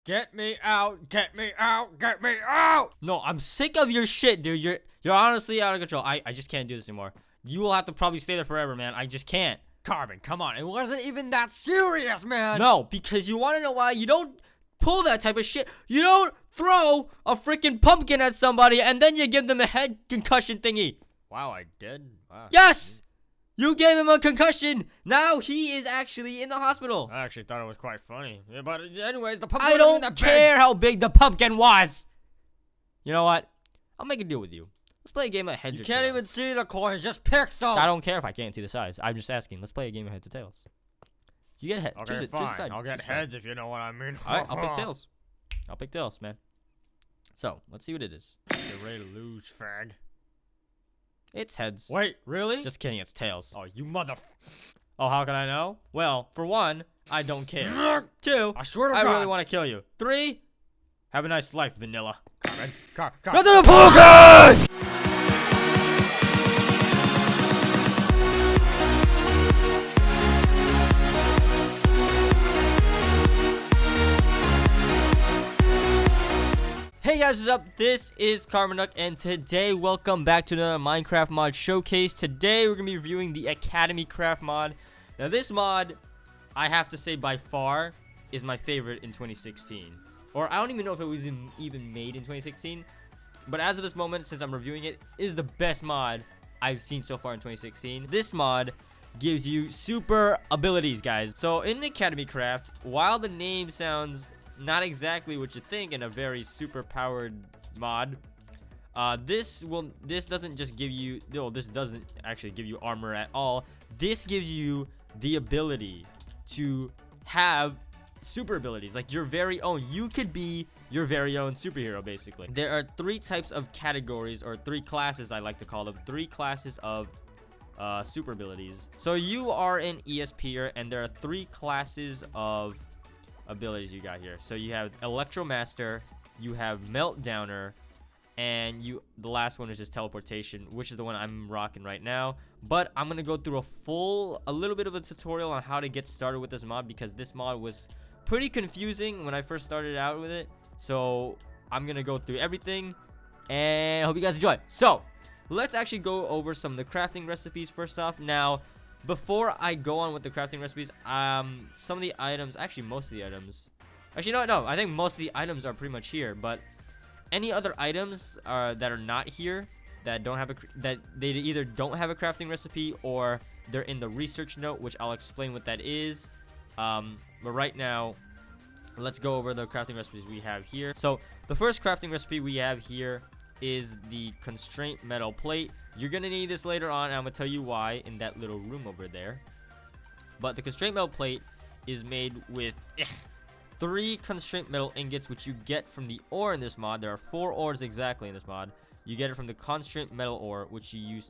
Get me out, get me out, get me out! No, I'm sick of your shit, dude. You're honestly out of control. I just can't do this anymore. You will have to probably stay there forever, man. I just can't. Carbon, come on. It wasn't even that serious, man. No, because you want to know why? You don't pull that type of shit. You don't throw a freaking pumpkin at somebody and then you give them a head concussion thingy. Wow, I did? Wow. Yes! You gave him a concussion. Now he is actually in the hospital. I actually thought it was quite funny. Yeah, but anyways, the pumpkin I don't care how big the pumpkin was. You know what? I'll make a deal with you. Let's play a game of heads or tails. You can't even see the coins, just pixels. I don't care if I can't see the size. I'm just asking. Let's play a game of heads or tails. You get head. Okay, choose fine. a side. I'll get heads if you know what I mean. Alright, I'll pick tails. I'll pick tails, man. So, let's see what it is. You're ready to lose, fag. It's heads. Wait, really? Just kidding, it's tails. Oh, you mother... Oh, how can I know? Well, for one, I don't care. Two, I swear to I God. really want to kill you. Three, have a nice life, vanilla. Car. Go to the pumpkin! Hey guys, what's up? This is CarbonDuck, and today, welcome back to another Minecraft mod showcase. Today, we're going to be reviewing the AcademyCraft mod. Now, this mod, I have to say by far, is my favorite in 2016. Or, I don't even know if it was even made in 2016. But as of this moment, since I'm reviewing it, is the best mod I've seen so far in 2016. This mod gives you super abilities, guys. So, in AcademyCraft, while the name sounds not exactly what you think in a very super powered mod, this doesn't just give you, no, this doesn't actually give you armor at all. This gives you the ability to have super abilities, like your very own. You could be your very own superhero, basically. There are three types of categories, or three classes, I like to call them, three classes of super abilities. So you are an ESPer, and there are three classes of abilities you got here. So you have Electromaster, you have Meltdown Er, and the last one is just teleportation, which is the one I'm rocking right now. But I'm gonna go through a little bit of a tutorial on how to get started with this mod, because this mod was pretty confusing when I first started out with it. So I'm gonna go through everything and hope you guys enjoy. So let's actually go over some of the crafting recipes first off. Now, before I go on with the crafting recipes, some of the items, actually most of the items, actually no, I think most of the items are pretty much here, but any other items that are not here, that don't have that they either don't have a crafting recipe or they're in the research note, which I'll explain what that is. But right now, let's go over the crafting recipes we have here. So the first crafting recipe we have here is the Constraint metal plate. You're gonna need this later on, and I'm gonna tell you why in that little room over there. But the Constraint metal plate is made with 3 Constraint metal ingots, which you get from the ore in this mod. There are 4 ores exactly in this mod. You get it from the Constraint metal ore, which you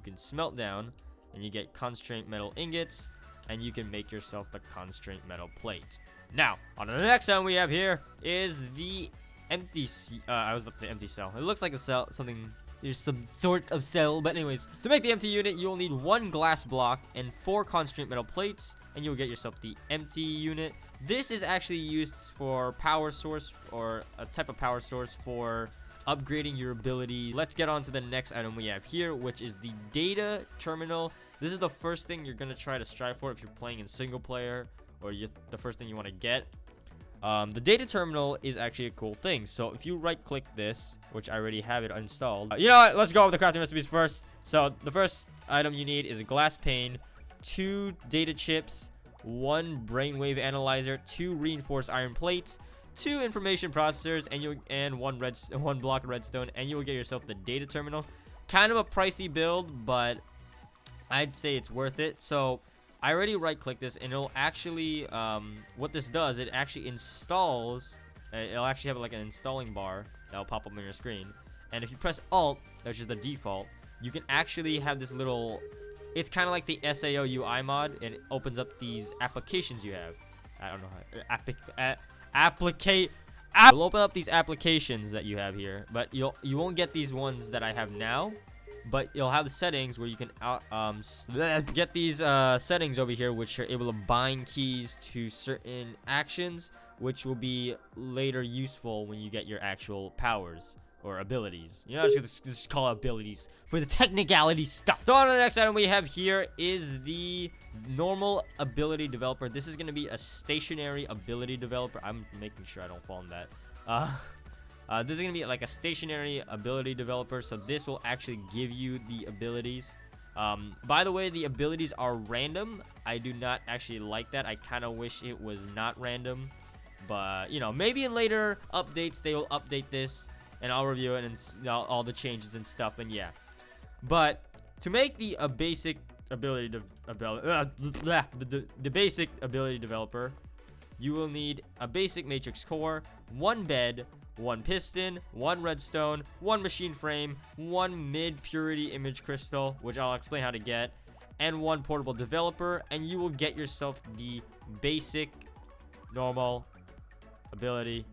can smelt down, and you get Constraint metal ingots, and you can make yourself the Constraint metal plate. Now, on the next item we have here is the empty I was about to say empty cell. It looks like a cell, something, there's some sort of cell, but anyways, to make the empty unit, you'll need 1 glass block and 4 Constraint metal plates, and you'll get yourself the empty unit. This is actually used for power source, or a type of power source for upgrading your ability. Let's get on to the next item we have here, which is the data terminal. This is the first thing you're gonna try to strive for if you're playing in single player, or the first thing you want to get. The data terminal is actually a cool thing. So if you right click this, which I already have it installed, you know what, let's go with the crafting recipes first. So the first item you need is a glass pane, 2 data chips, 1 brainwave analyzer, 2 reinforced iron plates, 2 information processors, and 1 block of redstone, and you will get yourself the data terminal. Kind of a pricey build, but I'd say it's worth it. So I already right click this, and it'll actually what this does, it actually installs. It'll actually have like an installing bar that'll pop up on your screen, and if you press Alt, that's just the default, you can actually have this little, it's kind of like the SAO UI mod, and it opens up these applications you have. I don't know how it'll open up these applications that you have here, but you won't get these ones that I have now. But you'll have the settings where you can get these settings over here, which are able to bind keys to certain actions, which will be later useful when you get your actual powers or abilities. You're not just call it abilities for the technicality stuff. So on to the next item we have here is the normal ability developer. This is going to be a stationary ability developer. I'm making sure I don't fall in that. This is going to be like a stationary ability developer. So this will actually give you the abilities. By the way, the abilities are random. I do not actually like that. I kind of wish it was not random. But, you know, maybe in later updates, they will update this. And I'll review it and all the changes and stuff. And yeah. But to make the basic ability the basic ability developer, you will need a basic matrix core, 1 bed, 1 piston, 1 redstone, 1 machine frame, 1 mid purity image crystal, which I'll explain how to get, and 1 portable developer, and you will get yourself the basic normal ability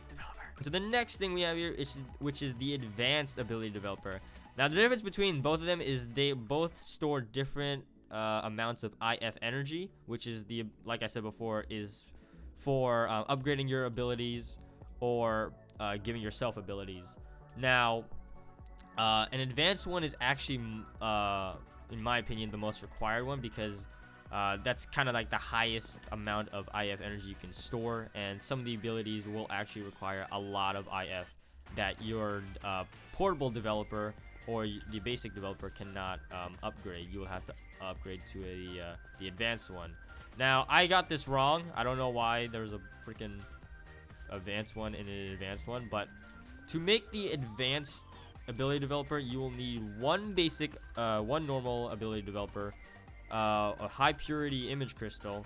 developer. So the next thing we have here is which is the advanced ability developer. Now the difference between both of them is they both store different amounts of IF energy, which is the, like I said before, is for upgrading your abilities or giving yourself abilities. Now an advanced one is actually in my opinion the most required one, because that's kind of like the highest amount of IF energy you can store, and some of the abilities will actually require a lot of IF that your portable developer or the basic developer cannot upgrade. You will have to upgrade to the advanced one. Now I got this wrong. I don't know why there's a freaking advanced one and an advanced one, but to make the advanced ability developer, you will need 1 basic, 1 normal ability developer, a high purity image crystal,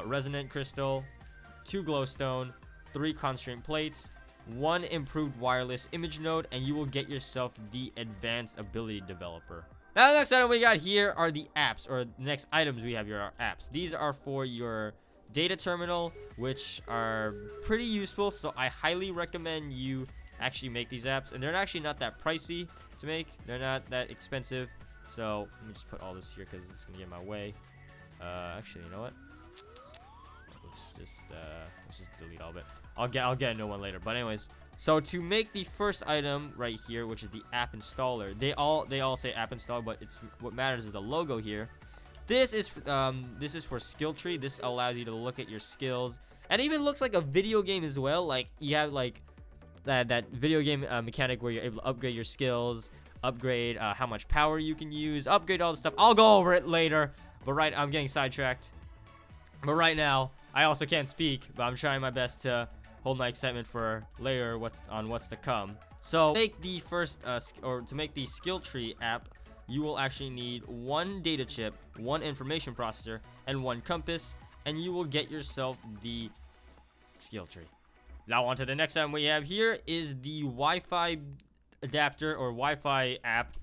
resonant crystal, 2 glowstone, 3 constraint plates, 1 improved wireless image node, and you will get yourself the advanced ability developer. Now the next item we got here are the apps, or the next items we have here are apps. These are for your data terminal, which are pretty useful, so I highly recommend you actually make these apps, and they're actually not that pricey to make. They're not that expensive. So let me just put all this here because it's gonna get in my way. Actually, you know what? Let's just delete all of it. I'll get a new one later. But anyways, so to make the first item right here, which is the app installer, they all say app installer, but it's what matters is the logo here. This is for skill tree. This allows you to look at your skills, and it even looks like a video game as well. Like you have like that video game mechanic where you're able to upgrade your skills, upgrade how much power you can use, upgrade all the stuff. I'll go over it later, but I'm getting sidetracked. But right now, I also can't speak, but I'm trying my best to hold my excitement for later what's to come. So to make the first to make the skill tree app, you will actually need 1 data chip, 1 information processor, and 1 compass, and you will get yourself the skill tree. Now on to the next item we have here is the Wi-Fi adapter or Wi-Fi app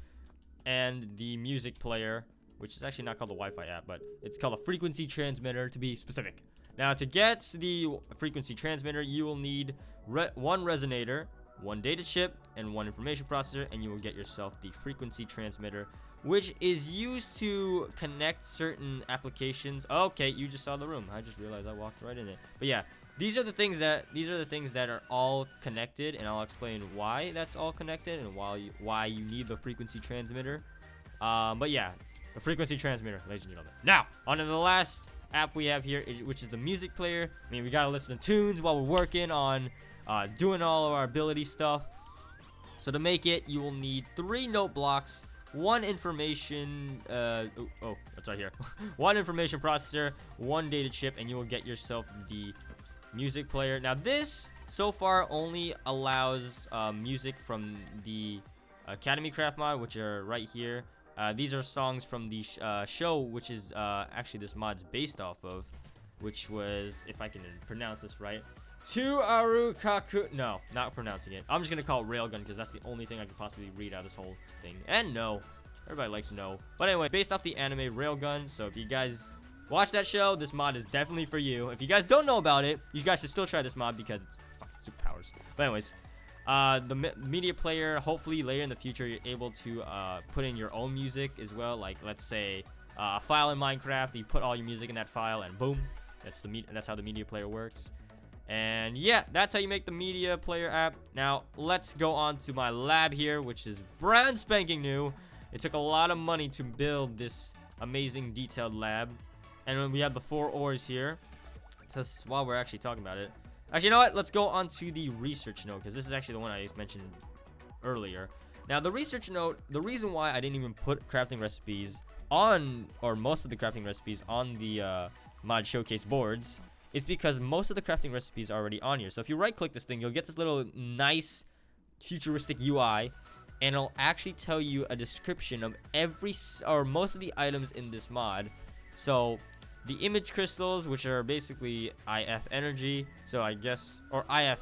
and the music player, which is actually not called the Wi-Fi app, but it's called a frequency transmitter to be specific. Now to get the frequency transmitter, you will need 1 resonator, 1 data chip, and 1 information processor, and you will get yourself the frequency transmitter, which is used to connect certain applications. Okay, you just saw the room. I just realized I walked right in it. But yeah, these are the things that are all connected, and I'll explain why that's all connected and why you need the frequency transmitter. But yeah, the frequency transmitter, ladies and gentlemen. Now, on to the last app we have here, which is the music player. I mean, we gotta listen to tunes while we're working on doing all of our ability stuff. So to make it, you will need 3 note blocks, 1 information it's right here. 1 information processor, 1 data chip, and you will get yourself the music player. Now this so far only allows music from the AcademyCraft mod, which are right here. These are songs from the show, which is actually this mod's based off of, which was, if I can pronounce this right, Kaku. No, not pronouncing it. I'm just gonna call it Railgun because that's the only thing I could possibly read out of this whole thing. And no, everybody likes no. But anyway, based off the anime Railgun. So if you guys watch that show, this mod is definitely for you. If you guys don't know about it, you guys should still try this mod because it's fucking superpowers. But anyways, the media player, hopefully later in the future you're able to put in your own music as well. Like let's say a file in Minecraft, you put all your music in that file, and boom, that's how the media player works. And yeah, that's how you make the media player app. Now, let's go on to my lab here, which is brand spanking new. It took a lot of money to build this amazing detailed lab. And then we have the 4 ores here. Just while we're actually talking about it. Actually, you know what? Let's go on to the research note, because this is actually the one I mentioned earlier. Now, the research note, the reason why I didn't even put crafting recipes on, or most of the crafting recipes on the mod showcase boards, is because most of the crafting recipes are already on here. So if you right click this thing, you'll get this little nice futuristic UI, and it'll actually tell you a description of most of the items in this mod. So the image crystals, which are basically IF energy, so I guess, or IF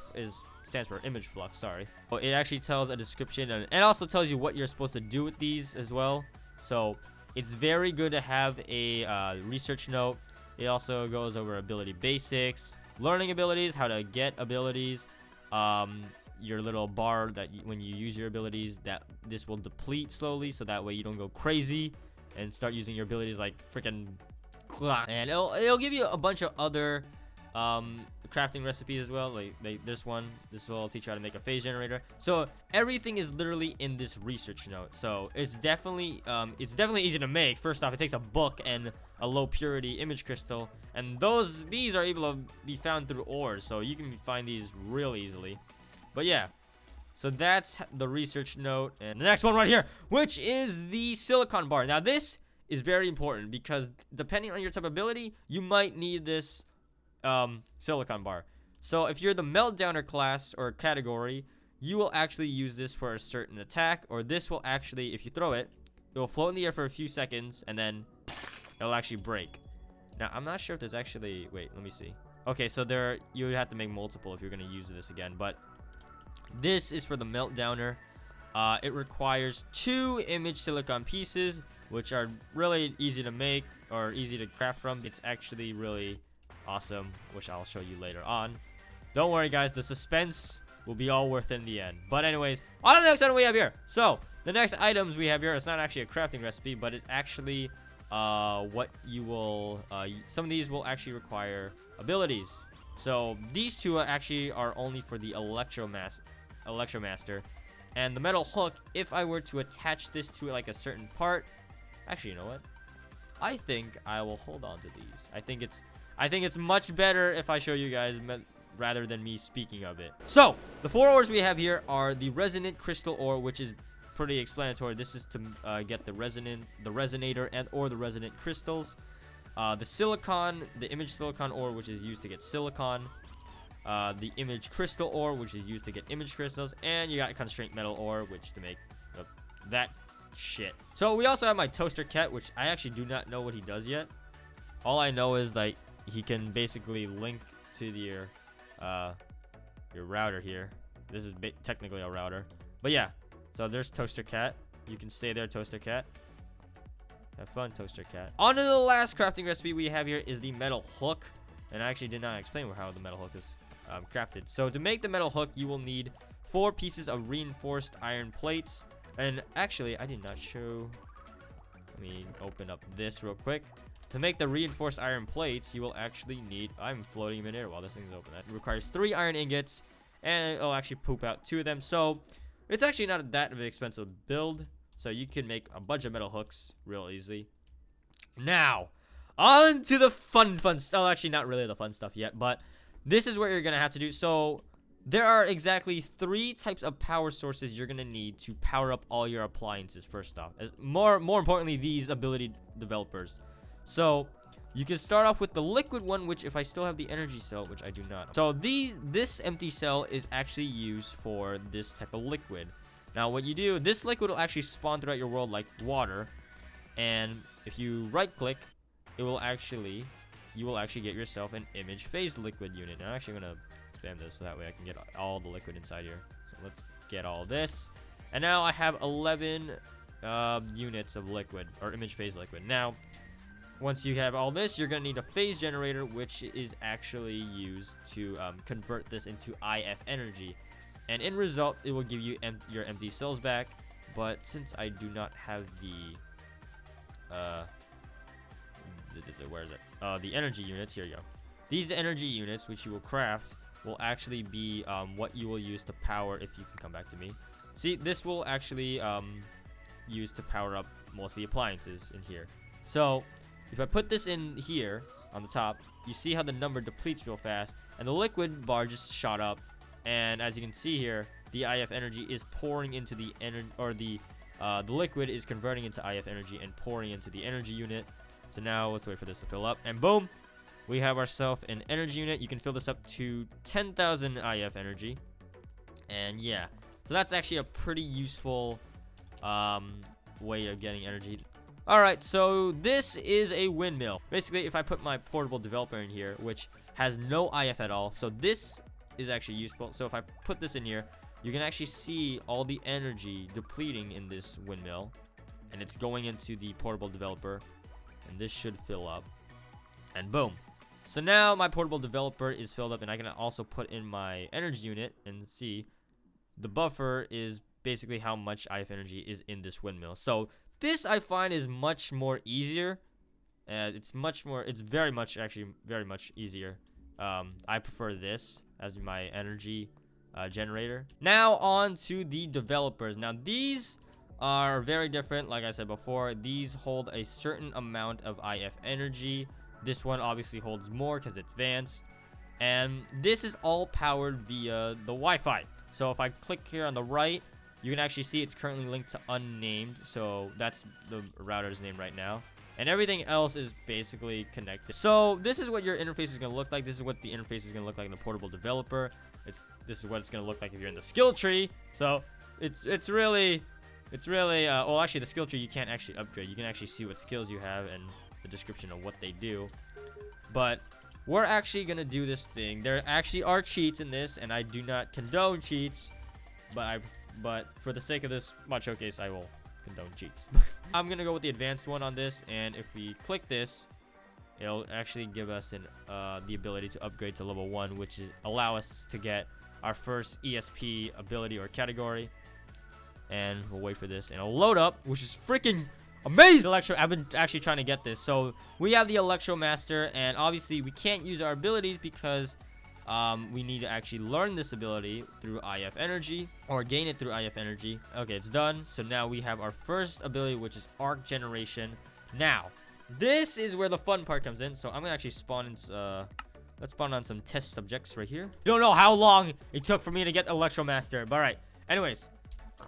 stands for image flux, sorry. So it actually tells a description, and it also tells you what you're supposed to do with these as well. So it's very good to have a research note. It also goes over ability basics, learning abilities, how to get abilities, your little bar that when you use your abilities, that this will deplete slowly, so that way you don't go crazy and start using your abilities like freaking. And it'll give you a bunch of other crafting recipes as well. Like this will teach you how to make a phase generator. So everything is literally in this research note. So it's definitely easy to make. First off, it takes a book and a low purity image crystal, and these are able to be found through ores, so you can find these real easily. But yeah, so that's the research note. And the next one right here, which is the silicon bar. Now this is very important, because depending on your type of ability, you might need this silicon bar. So if you're the Meltdown Er class or category, you will actually use this for a certain attack, or this will actually, if you throw it, it will float in the air for a few seconds, and then it'll actually break. Now, I'm not sure if there's actually, wait, let me see. Okay, so you would have to make multiple if you're going to use this again, but this is for the Meltdown Er. It requires 2 image silicon pieces, which are really easy to make or easy to craft from. It's actually really awesome, which I'll show you later on. Don't worry, guys, the suspense will be all worth it in the end. But anyways, on to the next item we have here. So the next items we have here, it's not actually a crafting recipe, but it's actually what you will some of these will actually require abilities. So these 2 actually are only for the Electromaster. And the metal hook, if I were to attach this to like a certain part, actually, you know what? I think I will hold on to these. I think it's much better if I show you guys rather than me speaking of it. So the 4 ores we have here are the resonant crystal ore, which is pretty explanatory. This is to get the resonator or the resonant crystals. The image silicon ore, which is used to get silicon. The image crystal ore, which is used to get image crystals, and you got constraint metal ore, which to make that shit. So we also have my toaster cat, which I actually do not know what he does yet. All I know is that he can basically link to your router here. This is technically a router, but yeah. So there's toaster cat. You can stay there, toaster cat. Have fun, toaster cat. On to the last crafting recipe we have here is the metal hook. And I actually did not explain how the metal hook is crafted. So to make the metal hook, you will need 4 pieces of reinforced iron plates. And actually, I did not show. Let me open up this real quick. To make the reinforced iron plates, you will actually need. I'm floating in midair while this thing's open. That requires 3 iron ingots, and it'll actually poop out 2 of them. So it's actually not that of an expensive build. So you can make a bunch of metal hooks real easily. Now, on to the fun stuff. Oh, actually, not really the fun stuff yet, but this is what you're going to have to do. So there are exactly 3 types of power sources you're going to need to power up all your appliances first off. More importantly, these ability developers. So you can start off with the liquid one, which if I still have the energy cell, which I do not. So this empty cell is actually used for this type of liquid. Now what you do, this liquid will actually spawn throughout your world like water. And if you right click, you will actually get yourself an image phase liquid unit. Now I'm actually going to spam this so that way I can get all the liquid inside here. So let's get all this. And now I have 11 units of liquid, or image phase liquid. Now, once you have all this, you're going to need a phase generator, which is actually used to convert this into IF energy. And in result, it will give you your empty cells back. But since I do not have the where is it? The energy units. Here you go. These energy units, which you will craft, will actually be what you will use to power, if you can come back to me. See, this will actually use to power up most of the appliances in here. So if I put this in here on the top, you see how the number depletes real fast, and the liquid bar just shot up. And as you can see here, the IF energy is pouring into the the liquid is converting into IF energy and pouring into the energy unit. So now let's wait for this to fill up, and boom, we have ourselves an energy unit. You can fill this up to 10,000 IF energy, and yeah, so that's actually a pretty useful way of getting energy. Alright, so this is a windmill. Basically, if I put my portable developer in here, which has no IF at all, so this is actually useful. So if I put this in here, you can actually see all the energy depleting in this windmill, and it's going into the portable developer, and this should fill up, and boom. So now my portable developer is filled up, and I can also put in my energy unit and see the buffer is basically how much IF energy is in this windmill. So this I find is much more easier. It's very much easier. I prefer this as my energy generator. Now on to the developers. Now these are very different. Like I said before, these hold a certain amount of IF energy. This one obviously holds more because it's advanced, and this is all powered via the Wi-Fi. So if I click here on the right, you can actually see it's currently linked to unnamed, so that's the router's name right now, and everything else is basically connected. So this is what your interface is going to look like. This is what the interface is going to look like in the portable developer. This is what it's going to look like if you're in the skill tree. So it's really well, actually the skill tree you can't actually upgrade. You can actually see what skills you have and the description of what they do. But we're actually going to do this thing. There actually are cheats in this, and I do not condone cheats, but for the sake of this mod showcase, I will condone cheats. I'm gonna go with the advanced one on this, and if we click this, it'll actually give us the ability to upgrade to level 1, which is allow us to get our first ESP ability or category. And we'll wait for this, and it'll load up, which is freaking amazing. I've been actually trying to get this. So we have the Electro Master, and obviously we can't use our abilities because we need to actually learn this ability through IF energy, or gain it through IF energy. Okay, it's done. So now we have our first ability, which is arc generation. Now this is where the fun part comes in. So I'm gonna actually spawn in let's spawn on some test subjects right here. You don't know how long it took for me to get Electro Master, but all right. Anyways,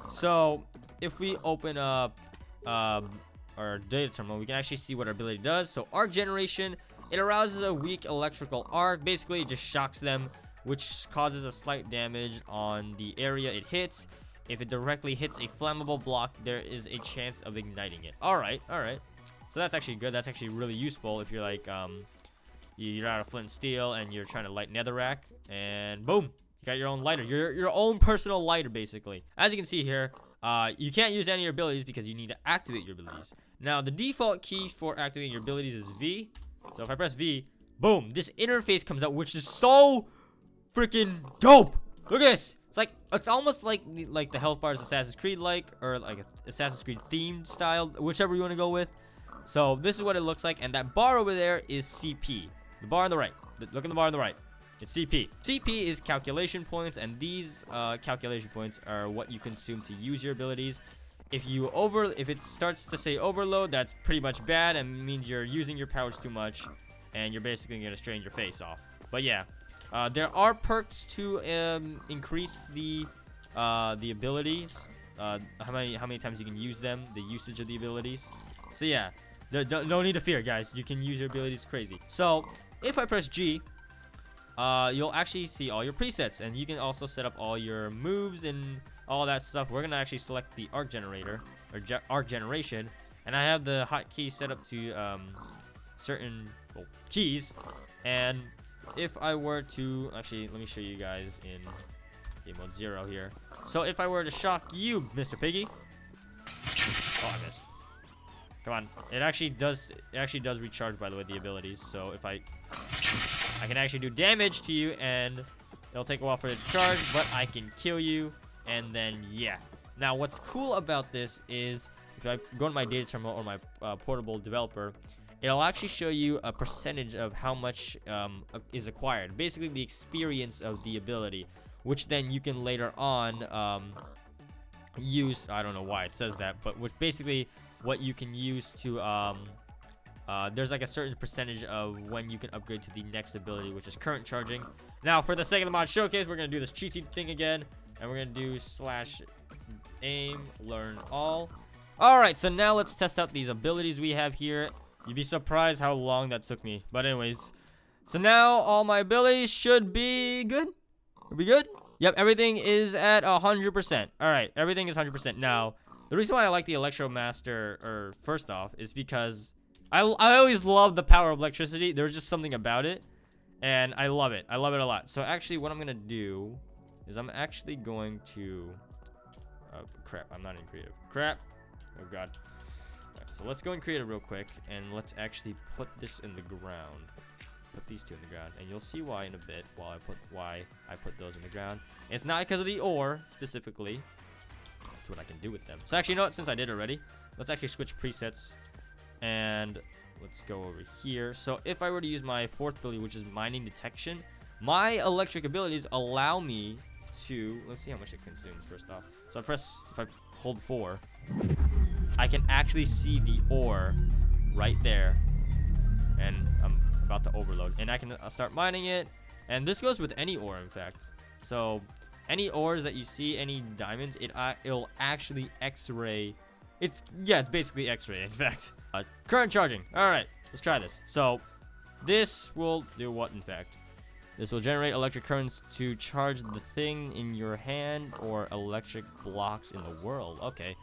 so if we open up our data terminal, we can actually see what our ability does. So arc generation, it arouses a weak electrical arc. Basically, it just shocks them, which causes a slight damage on the area it hits. If it directly hits a flammable block, there is a chance of igniting it. All right. So that's actually good. That's actually really useful if you're like you're out of flint and steel and you're trying to light netherrack, and boom, you got your own lighter. Your own personal lighter, basically. As you can see here, you can't use any of your abilities because you need to activate your abilities. Now, the default key for activating your abilities is V. So if I press V, boom, this interface comes out, which is so freaking dope. Look at this. It's almost like the health bars Assassin's Creed or like Assassin's Creed themed style, whichever you want to go with. So this is what it looks like, and that bar over there is CP. The bar on the right. Look at the bar on the right. It's CP. CP is calculation points, and these calculation points are what you consume to use your abilities. If it starts to say overload, that's pretty much bad and means you're using your powers too much, and you're basically gonna strain your face off. But yeah, there are perks to increase the abilities. How many times you can use them, the usage of the abilities. So yeah, no need to fear, guys. You can use your abilities crazy. So if I press G, you'll actually see all your presets, and you can also set up all your moves and all that stuff. We're gonna actually select the arc generator or arc generation, and I have the hotkey set up to certain keys. And if I were to actually, let me show you guys in game mode 0 here. So if I were to shock you, Mr. Piggy, oh, I missed. Come on, it actually does recharge, by the way, the abilities. So if I can actually do damage to you, and it'll take a while for it to charge, but I can kill you, and then yeah. Now what's cool about this is if I go to my data terminal or my portable developer, it'll actually show you a percentage of how much is acquired. Basically, the experience of the ability, which then you can later on use. I don't know why it says that, but which basically what you can use to there's like a certain percentage of when you can upgrade to the next ability, which is current charging. Now, for the sake of the mod showcase, we're gonna do this cheat sheet thing again, and we're gonna do /aim learn all. All right, so now let's test out these abilities we have here. You'd be surprised how long that took me. But anyways, so now all my abilities should be good. Are we good? Yep, everything is at 100%. All right, everything is 100%. Now, the reason why I like the Electro Master, or first off, is because I always love the power of electricity. There's just something about it, and I love it. I love it a lot. So actually, what I'm gonna do is I'm actually going to. Oh crap! I'm not in creative. Crap! Oh god. Right, so let's go in creative real quick, and let's actually put this in the ground. Put these two in the ground, and you'll see why in a bit. Why I put those in the ground. And it's not because of the ore specifically. That's what I can do with them. So actually, you know what? Since I did already, let's actually switch presets, and let's go over here. So if I were to use my fourth ability, which is mining detection, my electric abilities allow me to. Let's see how much it consumes first off. So if I hold 4, I can actually see the ore right there, and I'm about to overload, and I can start mining it. And this goes with any ore, in fact. So any ores that you see, any diamonds, it'll actually X-ray. It's basically X-ray, in fact. Current charging. All right, let's try this. So this will do what, in fact? This will generate electric currents to charge the thing in your hand or electric blocks in the world. Okay.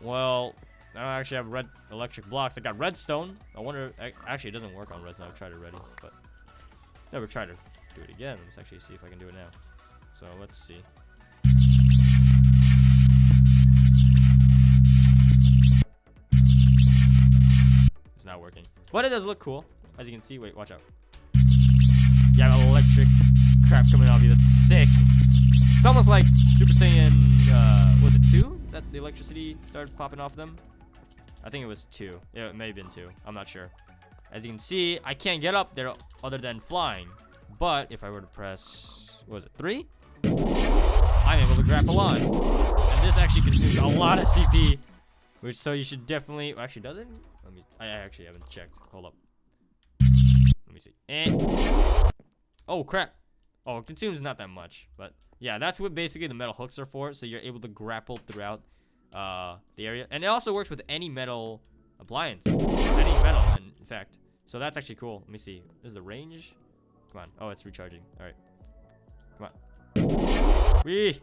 Well, I don't actually have red electric blocks. I got redstone. I wonder. Actually, it doesn't work on redstone. I've tried it already, but never tried to do it again. Let's actually see if I can do it now. So let's see. It's not working, but it does look cool, as you can see. Wait, watch out. You have electric crap coming off you. That's sick. It's almost like Super Saiyan. Was it 2 that the electricity started popping off them? I think it was 2. Yeah, it may have been 2. I'm not sure. As you can see, I can't get up there other than flying. But if I were to press, what was it, 3? I'm able to grapple on. And this actually consumes a lot of CP. Which, so you should definitely, actually does it? I actually haven't checked. Hold up. Let me see. And, oh crap. Oh, it consumes not that much. But yeah, that's what basically the metal hooks are for. So you're able to grapple throughout the area. And it also works with any metal appliance. Any metal, in fact. So that's actually cool. Let me see. Is the range? Come on. Oh, it's recharging. All right. Come on. Whee!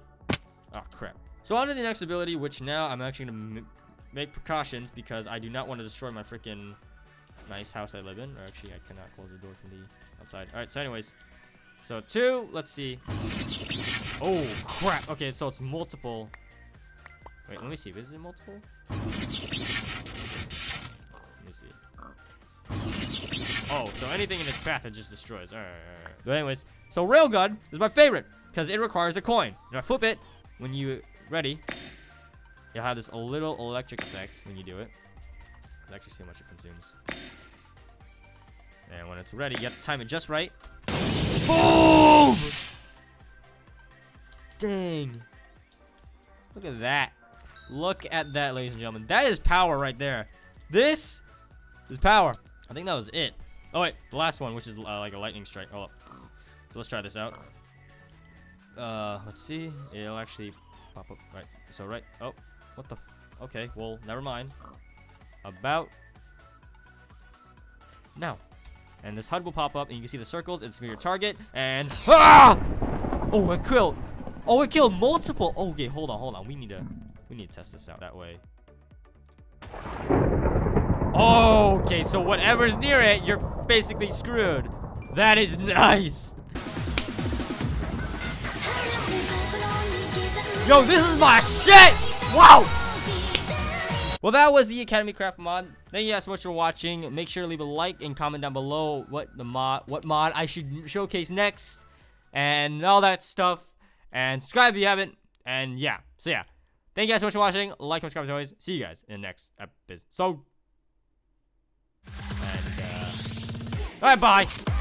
Oh, crap. So on to the next ability, which now I'm actually going to make precautions because I do not want to destroy my freaking nice house I live in. Or actually, I cannot close the door from the outside. All right, so anyways. So 2, let's see. Oh, crap. Okay, so it's multiple. Wait, let me see. Is it multiple? Let me see. Oh, so anything in its path it just destroys. All right. But anyways, so Railgun is my favorite because it requires a coin. Now flip it when you ready. You'll have this little electric effect when you do it. Let's actually see how much it consumes. And when it's ready, you have to time it just right. Boom! Dang. Look at that. Look at that, ladies and gentlemen. That is power right there. This is power. I think that was it. Oh, wait. The last one, which is like a lightning strike. Hold up. So let's try this out. Let's see. It'll actually pop up. Right. So, right. Oh, what the? Okay. Well, never mind. About now. And this HUD will pop up, and you can see the circles. It's your target, and ah! Oh, it killed. Oh, it killed multiple. Oh, okay, hold on. We need to test this out that way. Oh, okay. So whatever's near it, you're basically screwed. That is nice. Yo, this is my shit. Wow. Well, that was the AcademyCraft mod. Thank you guys so much for watching. Make sure to leave a like and comment down below what mod I should showcase next and all that stuff. And subscribe if you haven't. And yeah. So yeah. Thank you guys so much for watching. Like, subscribe as always. See you guys in the next episode. And Alright, bye.